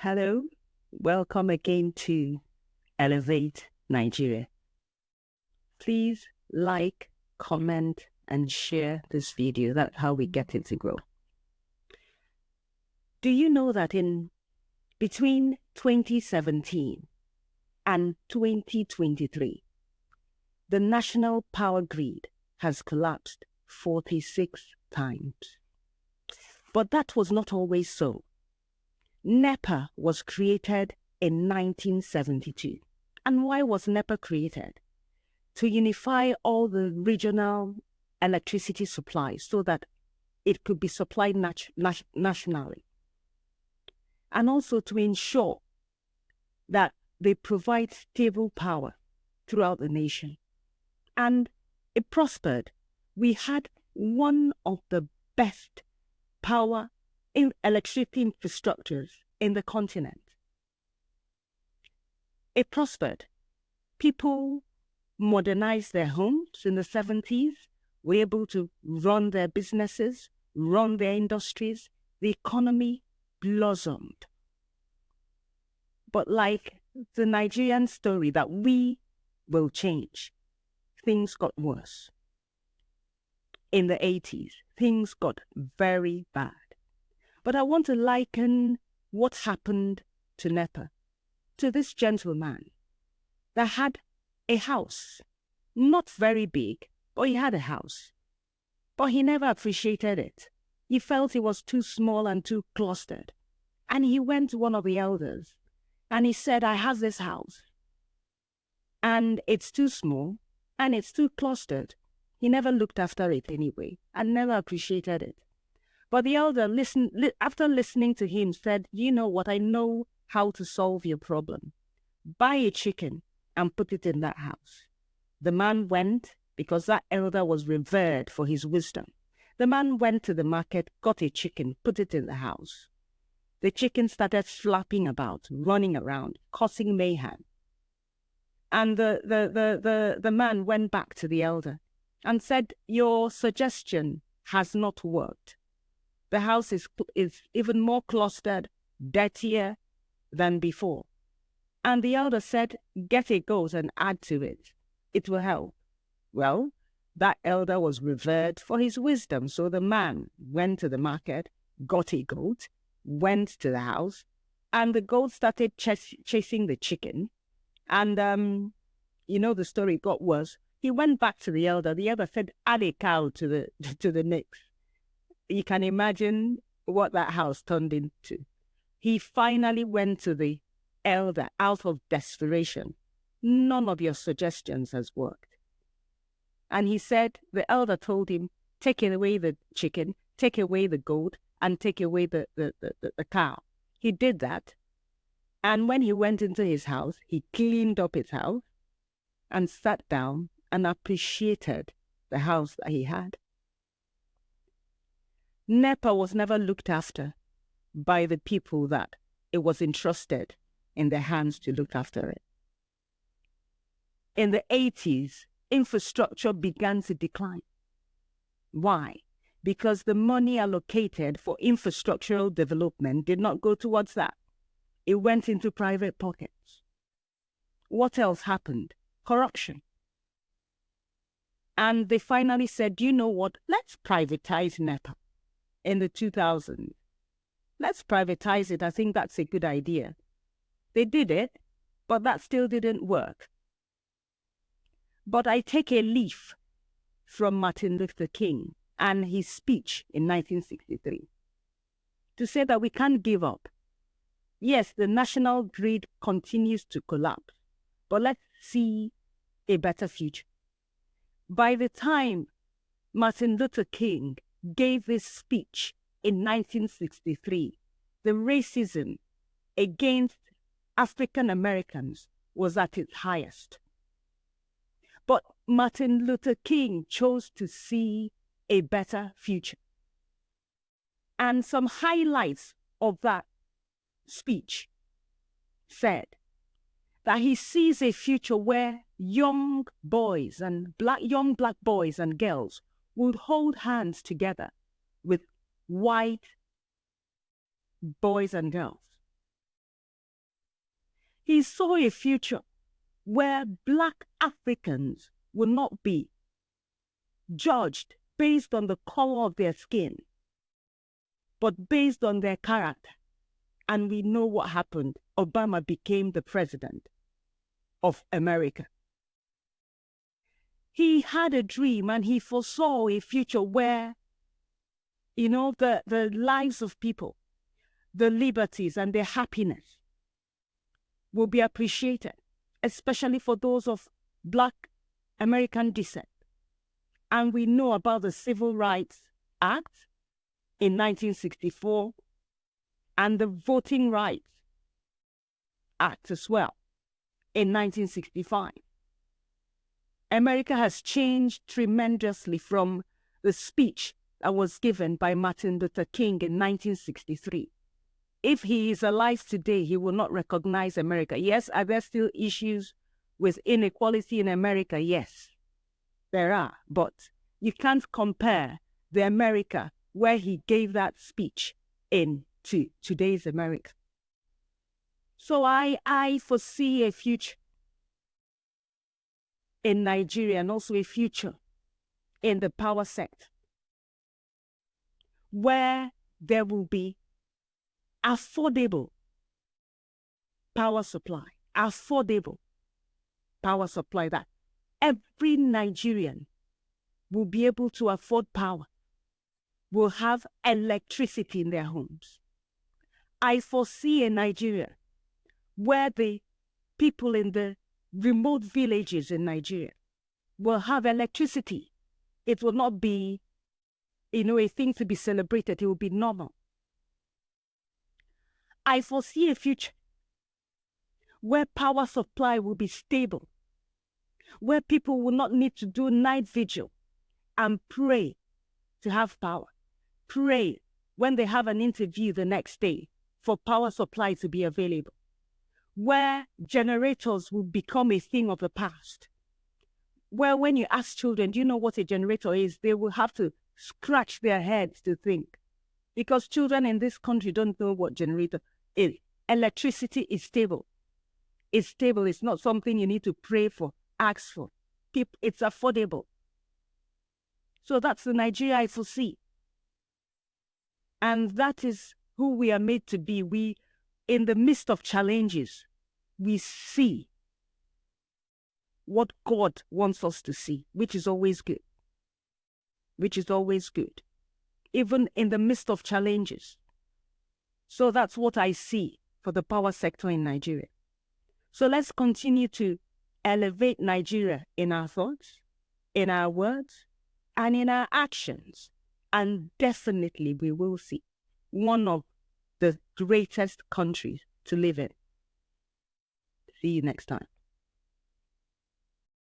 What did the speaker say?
Hello, welcome again to Elevate Nigeria. Please like, comment, and share this video. That's how we get it to grow. Do you know that in between 2017 and 2023, the national power grid has collapsed 46 times? But that was not always so. NEPA was created in 1972. And why was NEPA created? To unify all the regional electricity supplies so that it could be supplied nationally. And also to ensure that they provide stable power throughout the nation. And it prospered. We had one of the best power in electricity infrastructures in the continent. It prospered. People modernized their homes in the 70s, were able to run their businesses, run their industries. The economy blossomed. But like the Nigerian story that we will change, things got worse. In the 80s, things got very bad. But I want to liken what happened to NEPA to this gentleman that had a house, not very big, but he had a house. But he never appreciated it. He felt it was too small and too clustered. And he went to one of the elders and he said, I have this house and it's too small and it's too clustered. He never looked after it anyway and never appreciated it. But the elder, after listening to him, said, you know what, I know how to solve your problem. Buy a chicken and put it in that house. The man went, because that elder was revered for his wisdom. The man went to the market, got a chicken, put it in the house. The chicken started flapping about, running around, causing mayhem. And the man went back to the elder and said, your suggestion has not worked. The house is even more clustered, dirtier than before. And the elder said, get a goat and add to it. It will help. Well, that elder was revered for his wisdom. So the man went to the market, got a goat, went to the house, and the goat started chasing the chicken. And the story got worse. He went back to the elder. The elder said, add a cow to the mix. You can imagine what that house turned into. He finally went to the elder out of desperation. None of your suggestions has worked. And he said, the elder told him, take away the chicken, take away the goat, and take away the cow. He did that. And when he went into his house, he cleaned up his house and sat down and appreciated the house that he had. NEPA was never looked after by the people that it was entrusted in their hands to look after it. In the 80s, infrastructure began to decline. Why? Because the money allocated for infrastructural development did not go towards that. It went into private pockets. What else happened? Corruption. And they finally said, you know what? Let's privatize NEPA. In the 2000s. Let's privatize it. I think that's a good idea. They did it, but that still didn't work. But I take a leaf from Martin Luther King and his speech in 1963 to say that we can't give up. Yes, the national grid continues to collapse, but let's see a better future. By the time Martin Luther King gave this speech in 1963, the racism against African Americans was at its highest. But Martin Luther King chose to see a better future. And some highlights of that speech said that he sees a future where young black boys and girls would hold hands together with white boys and girls. He saw a future where Black Africans would not be judged based on the color of their skin, but based on their character. And we know what happened. Obama became the president of America. He had a dream and he foresaw a future where, the lives of people, the liberties and their happiness will be appreciated, especially for those of Black American descent. And we know about the Civil Rights Act in 1964 and the Voting Rights Act as well in 1965. America has changed tremendously from the speech that was given by Martin Luther King in 1963. If he is alive today, he will not recognize America. Yes, are there still issues with inequality in America? Yes, there are. But you can't compare the America where he gave that speech in to today's America. So I foresee a future in Nigeria and also a future in the power sector where there will be affordable power supply, that every Nigerian will be able to afford power, will have electricity in their homes. I foresee a Nigeria where the people in the remote villages in Nigeria will have electricity. It will not be, a thing to be celebrated. It will be normal. I foresee a future where power supply will be stable, where people will not need to do night vigil and pray to have power. Pray when they have an interview the next day for power supply to be available, where generators will become a thing of the past, where when you ask children, do you know what a generator is? They will have to scratch their heads to think, because children in this country don't know what generator is. Electricity is stable. It's stable. It's not something you need to pray for, ask for. It's affordable. So that's the Nigeria I foresee. And that is who we are made to be. We, in the midst of challenges, we see what God wants us to see, which is always good. Even in the midst of challenges. So that's what I see for the power sector in Nigeria. So let's continue to elevate Nigeria in our thoughts, in our words, and in our actions. And definitely we will see one of the greatest countries to live in. See you next time.